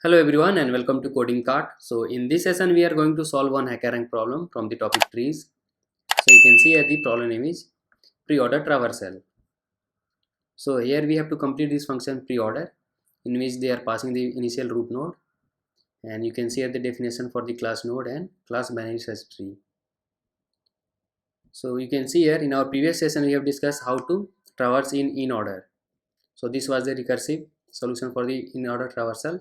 Hello everyone and welcome to Coding Cart. So in this session we are going to solve one HackerRank problem from the topic trees. So you can see here the problem name is pre-order traversal. So here we have to complete this function pre-order in which they are passing the initial root node, and you can see here the definition for the class node and class binary search tree. So you can see here in our previous session we have discussed how to traverse in order. So this was the recursive solution for the in order traversal,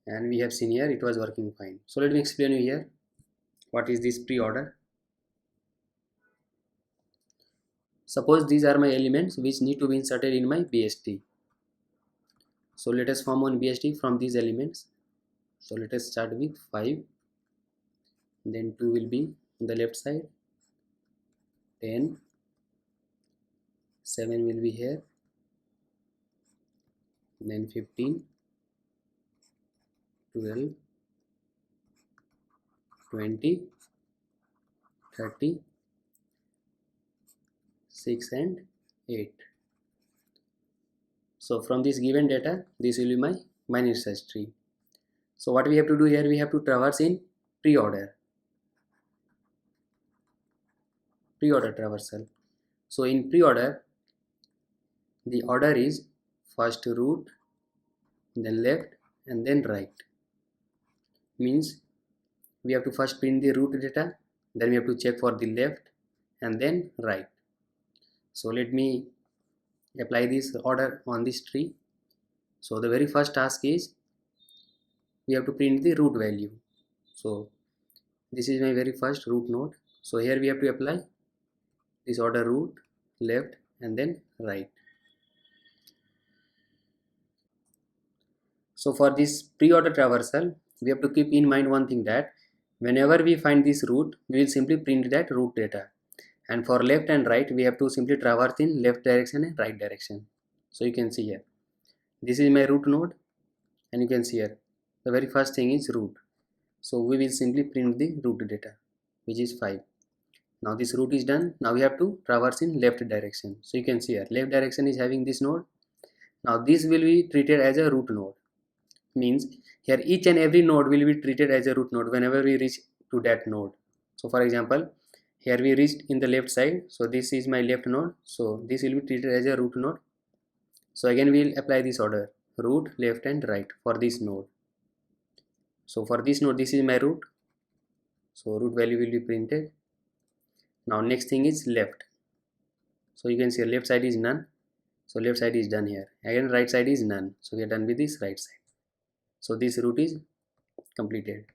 and we have seen here it was working fine. So let me explain you here what is this pre-order. Suppose these are my elements which need to be inserted in my BST. So let us form one BST from these elements. So let us start with 5, then 2 will be on the left side, 10, 7 will be here, then 15, 12, 20, 30, 6 and 8. So from this given data, this will be my binary search tree. So what we have to do here, we have to traverse in pre-order traversal. So in pre-order, the order is first root, then left, and then right. Means we have to first print the root data, then we have to check for the left, and then right. So let me apply this order on this tree. So the very first task is we have to print the root value. So this is my very first root node. So here we have to apply this order root, left, and then right. So for this pre-order traversal, we have to keep in mind one thing, that whenever we find this root, we will simply print that root data. And for left and right, we have to simply traverse in left direction and right direction. So you can see here, this is my root node, and you can see here the very first thing is root. So we will simply print the root data, which is 5. Now this root is done. Now we have to traverse in left direction. So you can see here left direction is having this node. Now this will be treated as a root node. Means here each and every node will be treated as a root node whenever we reach to that node. So for example, here we reached in the left side, so this is my left node, so this will be treated as a root node. So again we will apply this order, root, left and right for this node. So for this node, this is my root, so root value will be printed. Now next thing is left. So you can see left side is none, so left side is done here. Again right side is none, so we are done with this right side. So this root is completed,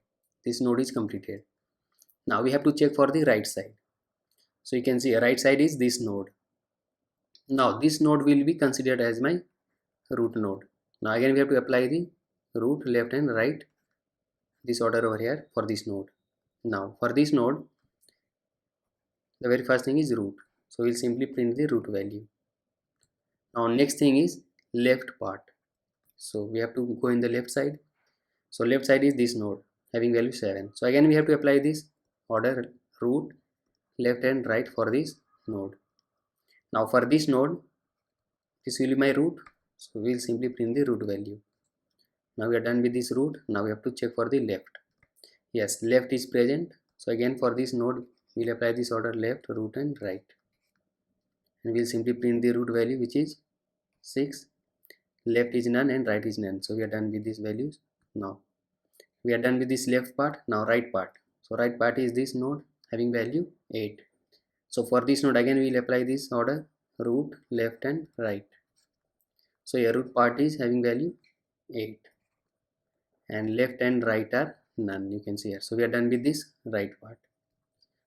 this node is completed. Now we have to check for the right side. So you can see right side is this node. Now this node will be considered as my root node. Now again we have to apply the root, left and right, this order over here for this node. Now for this node, the very first thing is root, so we'll simply print the root value. Now next thing is left part. So we have to go in the left side. So left side is this node having value 7. So again we have to apply this order, root, left and right for this node. Now for this node, this will be my root, so we will simply print the root value. Now we are done with this root. Now we have to check for the left. Yes, left is present. So again for this node, we will apply this order, left, root and right, and we will simply print the root value, which is 6. Left is none and right is none, so we are done with these values. Now we are done with this left part. Now right part. So right part is this node having value 8. So for this node again we will apply this order, root, left and right. So your root part is having value 8 and left and right are none, you can see here. So we are done with this right part.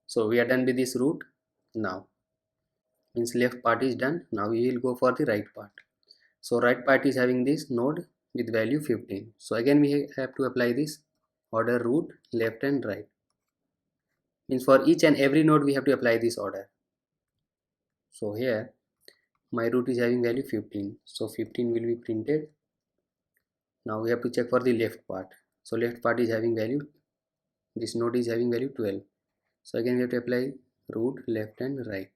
So we are done with this root. Now means left part is done. Now we will go for the right part. So right part is having this node with value 15. So again we have to apply this order, root, left and right. Means for each and every node we have to apply this order. So here my root is having value 15, so 15 will be printed. Now we have to check for the left part. So left part is having value, this node is having value 12. So again we have to apply root, left and right.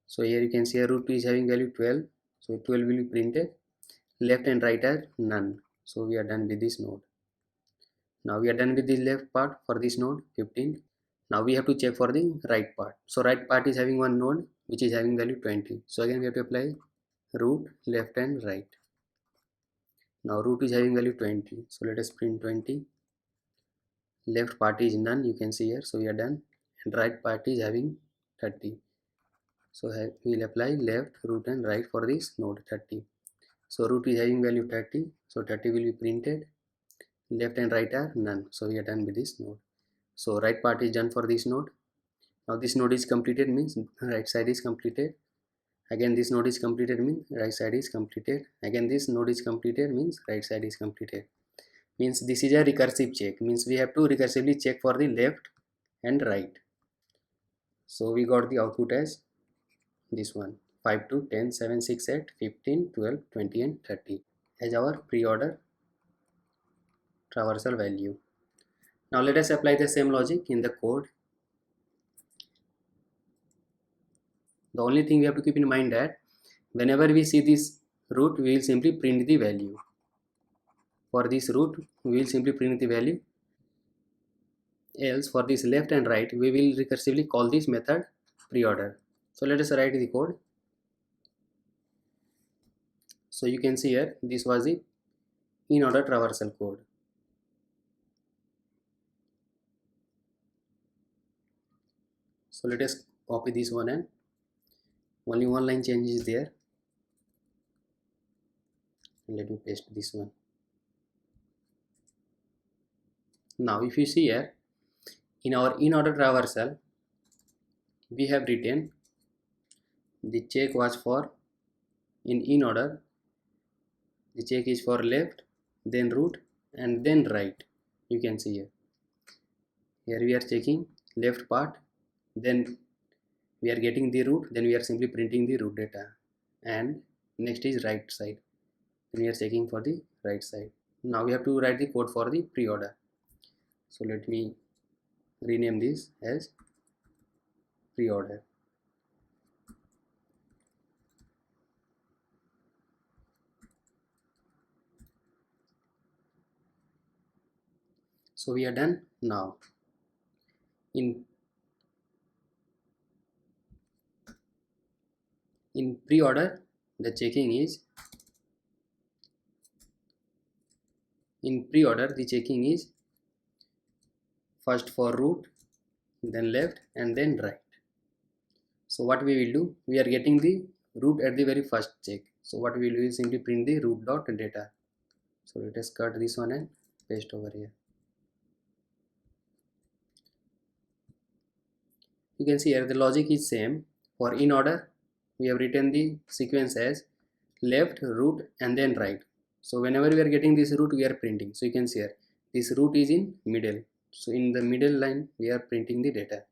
So here you can see a root is having value 12, so 12 will be printed. Left and right are none, So we are done with this node. Now we are done with the left part for this node 15. Now we have to check for the right part. So right part is having one node which is having value 20. So again we have to apply root left and right. Now root is having value 20. So let us print 20. Left part is none, you can see here. So we are done. And right part is having 30. So we will apply left, root and right for this node 30. So root is having value 30. So 30 will be printed. Left and right are none. So we are done with this node. So right part is done for this node. Now this node is completed means right side is completed. Again this node is completed means right side is completed. Again this node is completed means right side is completed. Means this is a recursive check. Means we have to recursively check for the left and right. So we got the output as this one: 5, 2, 10, 7, 6, 8, 15, 12, 20 and 30 as our pre-order traversal value. Now let us apply the same logic in the code. The only thing we have to keep in mind that whenever we see this root, we will simply print the value. For this root, we will simply print the value. Else for this left and right, we will recursively call this method pre-order. So let us write the code. So you can see here, this was the in order traversal code. So let us copy this one and only one line change is there. Let me paste this one. Now if you see here, in our in order traversal, we have written the check was for in order. The check is for left, then root and then right. You can see here. Here we are checking left part, then we are getting the root, then we are simply printing the root data, and next is right side, then we are checking for the right side. Now we have to write the code for the pre-order. So let me rename this as pre-order. So we are done. Now in pre-order, the checking is first for root, then left and then right. So what we will do, we are getting the root at the very first check. So what we will do is simply print the root dot data. So let us cut this one and paste over here. You can see here the logic is same. For in order, we have written the sequence as left, root and then right. So whenever we are getting this root, we are printing. So you can see here this root is in middle. So in the middle line we are printing the data.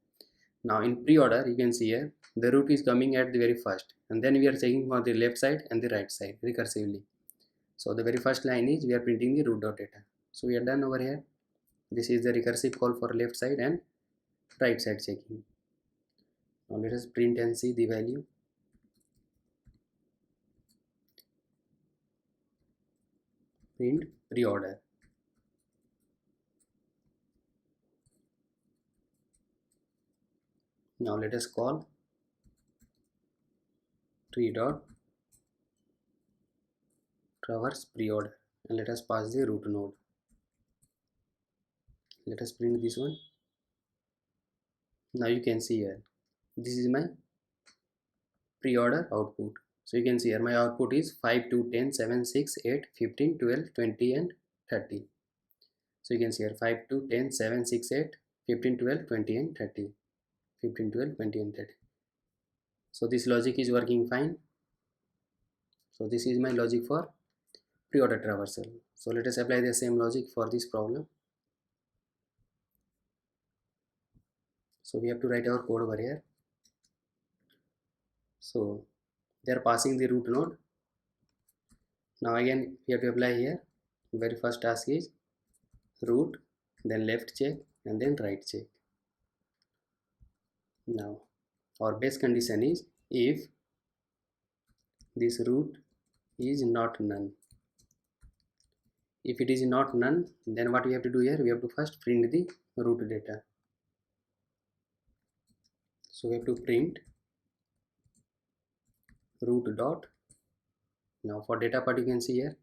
Now in pre-order, you can see here the root is coming at the very first, and then we are checking for the left side and the right side recursively. So the very first line is we are printing the root dot data. So we are done over here. This is the recursive call for left side and right side checking. Now let us print and see the value. Print pre-order. Now let us call tree dot traverse pre-order and let us pass the root node. Let us print this one. Now you can see here this is my pre-order output. So you can see here my output is 5, 2, 10, 7, 6, 8, 15, 12, 20 and 30. So you can see here 5, 2, 10, 7, 6, 8, 15, 12, 20 and 30. 15, 12, 20 and 30. So this logic is working fine. So this is my logic for pre-order traversal. So let us apply the same logic for this problem. So we have to write our code over here. So they are passing the root node. Now again we have to apply here. Very first task is root, then left check and then right check. Now our base condition is if this root is not none. If it is not none, then what we have to do here, we have to first print the root data. So we have to print root dot. Now for data part, you can see here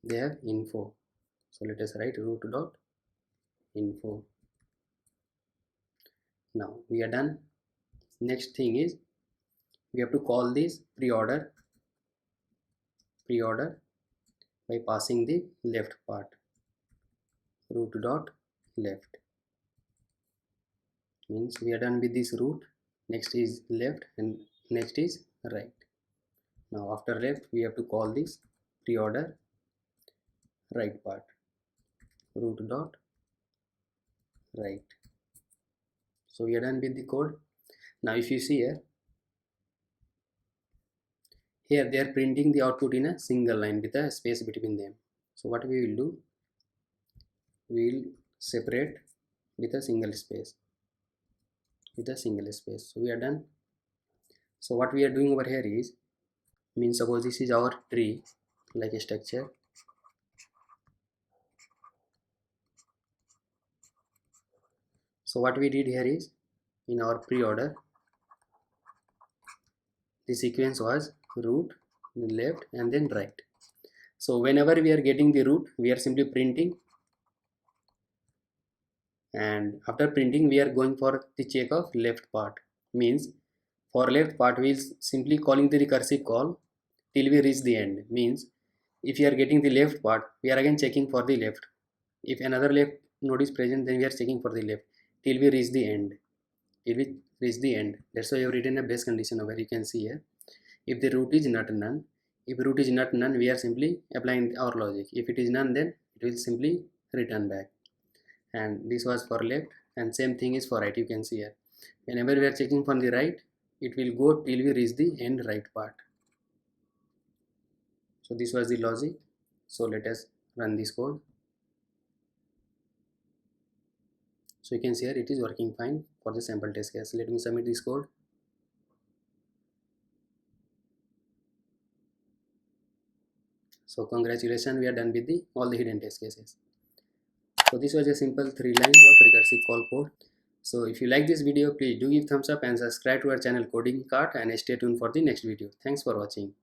they have info. So let us write root dot info. Now we are done. Next thing is we have to call this pre-order by passing the left part, root dot left. Means we are done with this root. Next is left and next is right. Now after left we have to call this pre-order right part, root dot right. So we are done with the code. Now if you see here they are printing the output in a single line with a space between them. So what we will do, we will separate with a single space, So we are done. So what we are doing over here is, means suppose this is our tree like a structure. So what we did here is, in our pre-order, the sequence was root, left and then right. So whenever we are getting the root, we are simply printing, and after printing we are going for the check of left part. Means for left part we is simply calling the recursive call till we reach the end. Means if you are getting the left part, we are again checking for the left. If another left node is present, then we are checking for the left till we reach the end. That's why I have written a base condition over. You can see here, if the root is not none, we are simply applying our logic. If it is none, then it will simply return back. And this was for left, and same thing is for right. You can see here, whenever we are checking from the right, it will go till we reach the end right part. So this was the logic. So let us run this code. So you can see here it is working fine for the sample test case. Let me submit this code. So congratulations, we are done with all the hidden test cases. So this was a simple 3 lines of recursive call code. So if you like this video, please do give thumbs up and subscribe to our channel Coding Cart, and stay tuned for the next video. Thanks for watching.